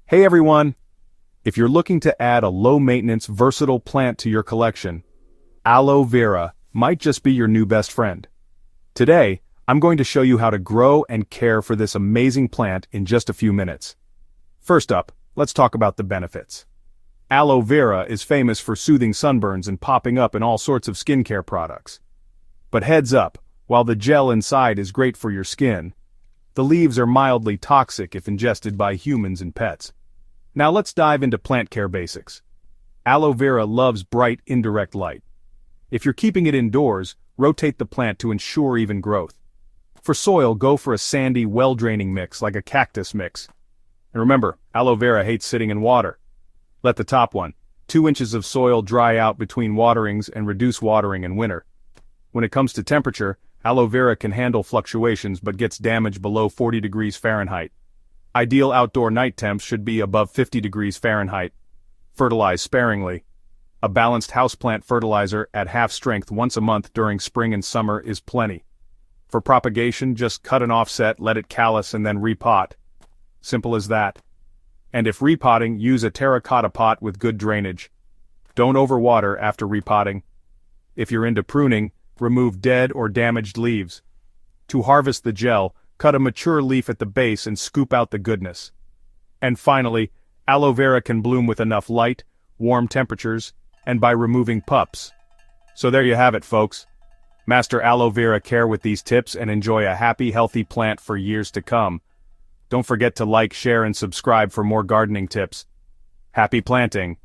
Hey everyone! If you're looking to add a low-maintenance, versatile plant to your collection, aloe vera might just be your new best friend. Today, I'm going to show you how to grow and care for this amazing plant in just a few minutes. First up, let's talk about the benefits. Aloe vera is famous for soothing sunburns and popping up in all sorts of skincare products. But heads up, while the gel inside is great for your skin, the leaves are mildly toxic if ingested by humans and pets. Now let's dive into plant care basics. Aloe vera loves bright, indirect light. If you're keeping it indoors, rotate the plant to ensure even growth. For soil, go for a sandy, well-draining mix like a cactus mix. And remember, aloe vera hates sitting in water. Let the top 2 inches of soil dry out between waterings and reduce watering in winter. When it comes to temperature, aloe vera can handle fluctuations but gets damaged below 40 degrees Fahrenheit. Ideal outdoor night temps should be above 50 degrees Fahrenheit. Fertilize sparingly. A balanced houseplant fertilizer at half strength once a month during spring and summer is plenty. For propagation, just cut an offset, let it callus and then repot. Simple as that. And if repotting, use a terracotta pot with good drainage. Don't overwater after repotting. If you're into pruning, remove dead or damaged leaves. To harvest the gel, cut a mature leaf at the base and scoop out the goodness. And finally, aloe vera can bloom with enough light, warm temperatures, and by removing pups. So there you have it, folks. Master aloe vera care with these tips and enjoy a happy, healthy plant for years to come. Don't forget to like, share, and subscribe for more gardening tips. Happy planting!